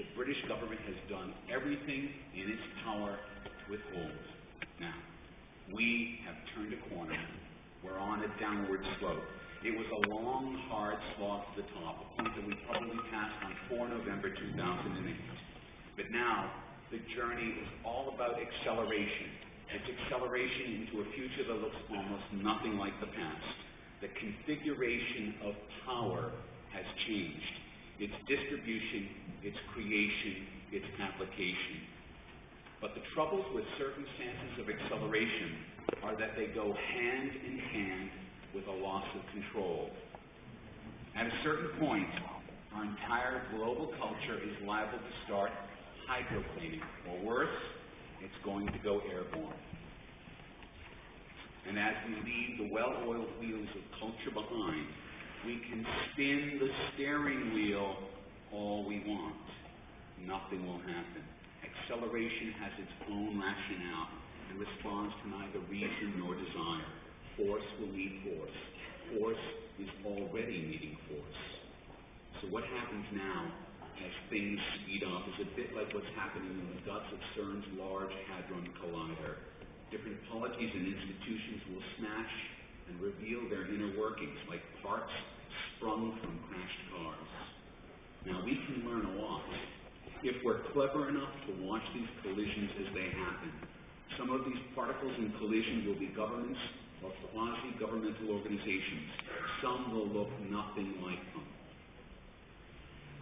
the British government has done everything in its power to withhold. Now, we have turned a corner. We're on a downward slope. It was a long, hard slog to the top, a point that we probably passed on 4 November 2008. But now, the journey is all about acceleration. It's acceleration into a future that looks almost nothing like the past. The configuration of power has changed. Its distribution, its creation, its application. But the troubles with circumstances of acceleration are that they go hand in hand with a loss of control. At a certain point, our entire global culture is liable to start hydroplaning, or worse, it's going to go airborne. And as we leave the well-oiled wheels of culture behind, we can spin the steering wheel all we want. Nothing will happen. Acceleration has its own rationale and responds to neither reason nor desire. Force will meet force. Force is already meeting force. So what happens now as things speed up is a bit like what's happening in the guts of CERN's Large Hadron Collider. Different polities and institutions will smash and reveal their inner workings like parts sprung from crashed cars. Now, we can learn a lot if we're clever enough to watch these collisions as they happen. Some of these particles in collision will be governments or quasi-governmental organizations. Some will look nothing like them.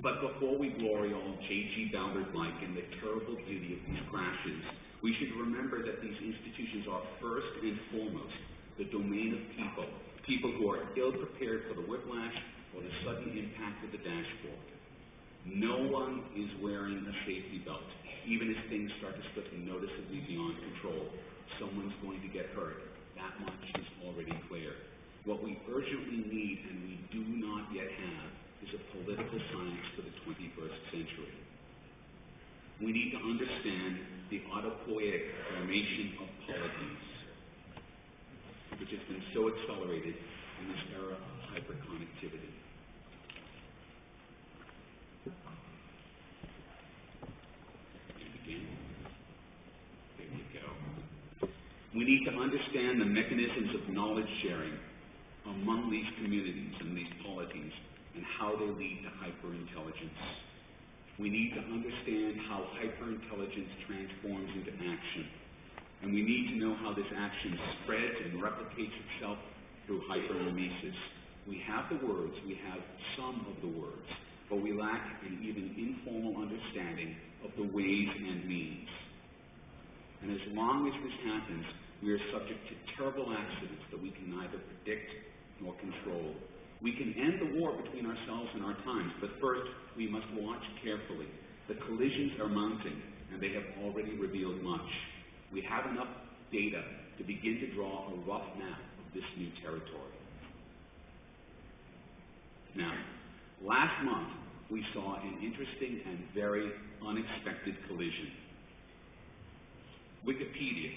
But before we glory all J.G. Ballard-like in the terrible beauty of these crashes, we should remember that these institutions are first and foremost the domain of people who are ill-prepared for the whiplash or the sudden impact of the dashboard. No one is wearing a safety belt. Even as things start to slip noticeably beyond control, someone's going to get hurt. That much is already clear. What we urgently need, and we do not yet have, is a political science for the 21st century. We need to understand the autopoietic formation of polities, which has been so accelerated in this era of hyperconnectivity. There you go. We need to understand the mechanisms of knowledge sharing among these communities and these polities and how they lead to hyperintelligence. We need to understand how hyperintelligence transforms into action. And we need to know how this action spreads and replicates itself through hypermimesis. We have the words, we have some of the words, but we lack an even informal understanding of the ways and means. And as long as this happens, we are subject to terrible accidents that we can neither predict nor control. We can end the war between ourselves and our times, but first we must watch carefully. The collisions are mounting, and they have already revealed much. We have enough data to begin to draw a rough map of this new territory. Now, last month we saw an interesting and very unexpected collision. Wikipedia,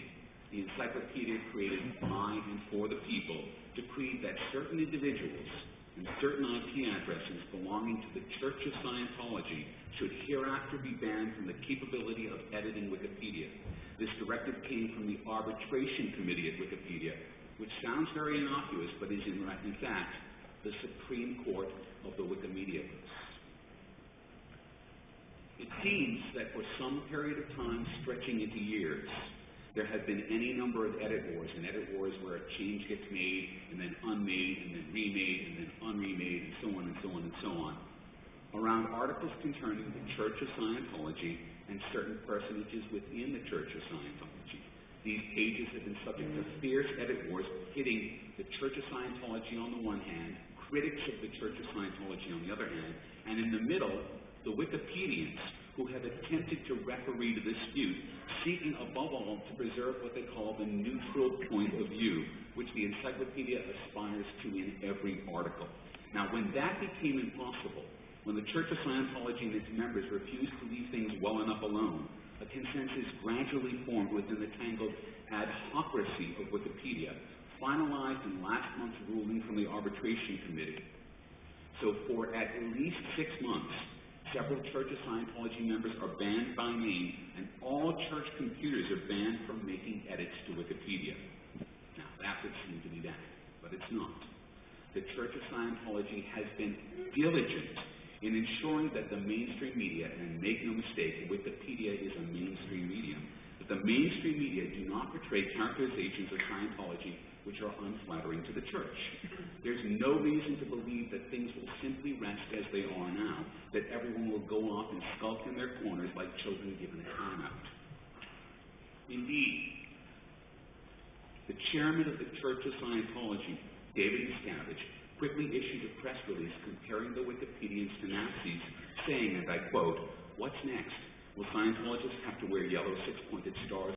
the encyclopedia created by and for the people, decreed that certain individuals and certain IP addresses belonging to the Church of Scientology should hereafter be banned from the capability of editing Wikipedia. This directive came from the Arbitration Committee at Wikipedia, which sounds very innocuous, but is in fact the Supreme Court of the Wikimedia. It seems that for some period of time, stretching into years, there have been any number of edit wars, and edit wars where a change gets made, and then unmade, and then remade, and then unremade, and so on and so on and so on, around articles concerning the Church of Scientology and certain personages within the Church of Scientology. These pages have been subject to fierce edit wars, pitting the Church of Scientology on the one hand, critics of the Church of Scientology on the other hand, and in the middle, the Wikipedians, who have attempted to referee the dispute, seeking above all to preserve what they call the neutral point of view, which the encyclopedia aspires to in every article. Now, when that became impossible, when the Church of Scientology and its members refused to leave things well enough alone, a consensus gradually formed within the tangled ad hocracy of Wikipedia, finalized in last month's ruling from the Arbitration Committee. So for at least 6 months, Several Church of Scientology members are banned by name, and all church computers are banned from making edits to Wikipedia. Now, that would seem to be bad, but it's not. The Church of Scientology has been diligent in ensuring that the mainstream media, and make no mistake, Wikipedia is a mainstream medium, that the mainstream media do not portray characterizations of Scientology which are unflattering to the church. There's no reason to believe that things will simply rest as they are now, that everyone will go off and skulk in their corners like children given a timeout. Indeed, the chairman of the Church of Scientology, David Miscavige, quickly issued a press release comparing the Wikipedians to Nazis, saying, and I quote, "What's next? Will Scientologists have to wear yellow six-pointed stars